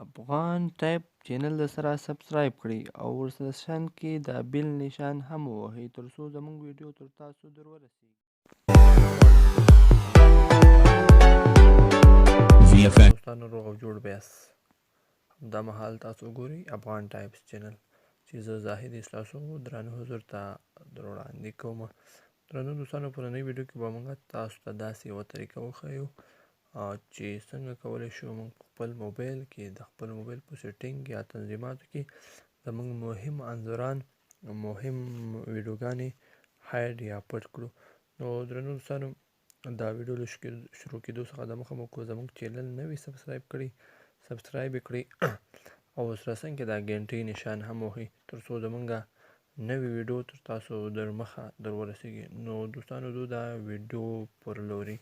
افغان ټایپ چینل د سره سبسکرایب کړئ او ورسره شان کې د بیل نشان هم ووهئ ترڅو زموږ ویډیو تر تاسو در ورسیږي. دوستانو روغ او جوړ بیاست. دا مهال تاسو ګورئ افغان ټایپس چینل چې زه زاهد ستاسو درانه حضور ته در وړاندې کوم. درنو دوستانو په نننۍ ویډیو کې به موږ تاسو ته داسې یوه طریقه وښیو چې څنګه کولی شو موږ په خپل موبایل کې د خپل موبایل په سیټینګ یا تنظیماتو کې زموږ مهم انځوران مهم ویډیوګانې هاید یا پټ کړو. نو درنو دوستانو دا ویډیو له شروع کېدو څخه دمخه مو که زموږ چینل نه وي سبسکرایب کړی سبسکرایب یې کړئ او سره څنګ کې دا ګنټۍ نشان هم وهئ ترڅو زموږ نوې ویډیو تر تاسو در مخه در ورسیږي. نو دوستانو دا ویډیو پر لوري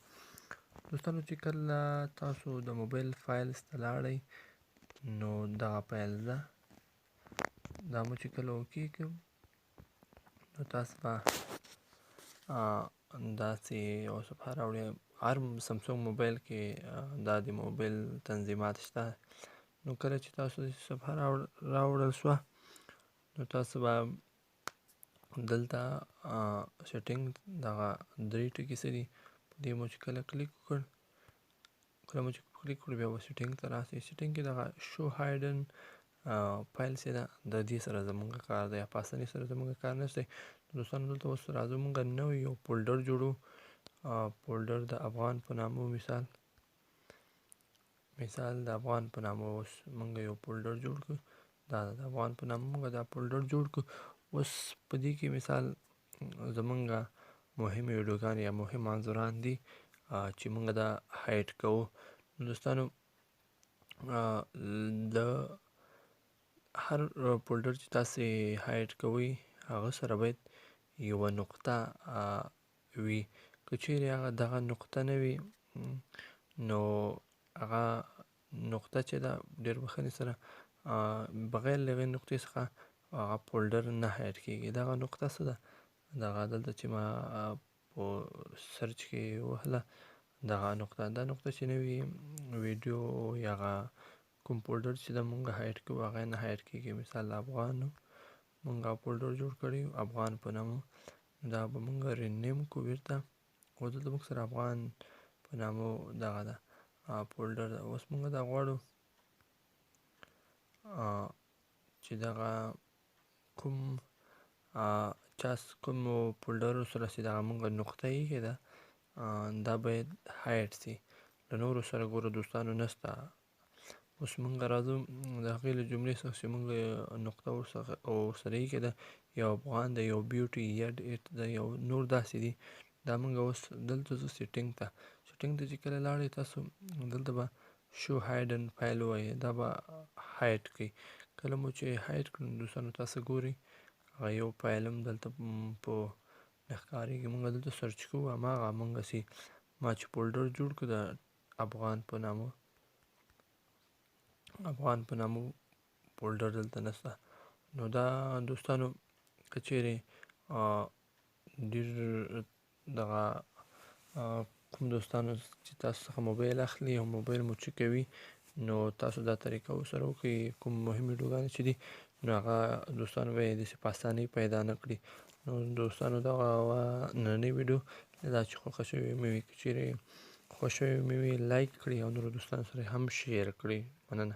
دوستانو چې کله تاسو د موبایل فایلز ته لاړئ نو دغه فایلز ده دا مو چې کله وکېږم نو تاسو به داسې یو صفحه راوړي. هر سمسونګ موبایل کې دا د موبایل تنظیمات شته. نو کله چې تاسو داسې صفحه راوړل شوه نو تاسو به دلته سیټینګ دغه درې ټکي څه دي په دې مو چې کله کلیک وکړ کله مو چې کلیک کړو بیا به سیټینګ ته راسئ. سیټینګ کې دغه شو هایډن فایل چې ده د دې سره زموږ کار دی. په اسانۍ سره زموږ کار نشته. دوستانو دلته اوس راځو موږ نوی یو فولډر جوړو. فولډر د افغان په نامه مثال د افغان په نامه اوس موږ یو فولډر جوړ کړو. دا د افغان په نامه موږ دا فولډر جوړ کړو. اوس په دې کې مثال زموږ مهم ویډیوګانې یا مهم انځوران دي چې موږ دا هایډ کوو. دوستانو د هر فولډر چې تاسې هایډ کوئ هغه سره باید یوه نقطه وي. که چیرې هغه دغه نقطه نه وي نو هغه نقطه چې ده ډېر بخښنې سره بغیر له هغې نقطې څخه هغه فولډر نه هایډ کېږي. دغه نقطه څه ده دغه دلته چې ما په سرچ کې وهله دغه نقطه دا نقطه چې نه وي ویډیو یا هغه کوم فولډر چې د مونږ هایډ کوو هغه نه هایډ کېږي. مثال افغان مونږ فولډر جوړ کړی افغان په نامه دا به مونږ رینیم کو بیرته او دلته موږ سره افغان په نامه دغه ده فولډر ده. اوس مونږ دا غواړو چې دغه کوم کوم فولډر سره چې دغه مونږ نقطه ایښې ده دا باید هایډ سي. له نورو سره ګوره دوستانو نشته. اوس مونږ راځو د هغې له جملې څخه چې مونږ نقطه ورسره ایښې ده یو افغان ده یو بیوټي یډ ایټ ده یو نور داسې دي. دا مونږ اوس دلته ځو سیټینګ ته چې کله لاړئ تاسو دلته به شو هایډن فایل ووایئ دا به هایډ کړئ. کله مو چې هایډ کړو دوستانو تاسو ګورئ هغه یو فایل هم دلته په نه ښکارېږي. مونږ دلته سرچ کوو هماغه همغسې ما چې فولډر جوړ کړو د افغان په نامه فولډر دلته نشته. نو دا دوستانو که چیرې ډېر دغه کوم دوستانو چې تاسو څخه موبایل اخلي او موبایل مو چکوي نو تاسو دا طریقه ورسره وکړئ. کوم مهم ویډیوګانې چې دي نو هغه دوستانو به یې داسې په اسانۍ پیدا نه کړي. نو دوستانو دغه نننۍ ویډیو دا چې خوښه شوې مې وي که چیرې خوښ شوې مې وي لایک کړئ او نورو دوستانو سره هم شیر کړئ. مننه.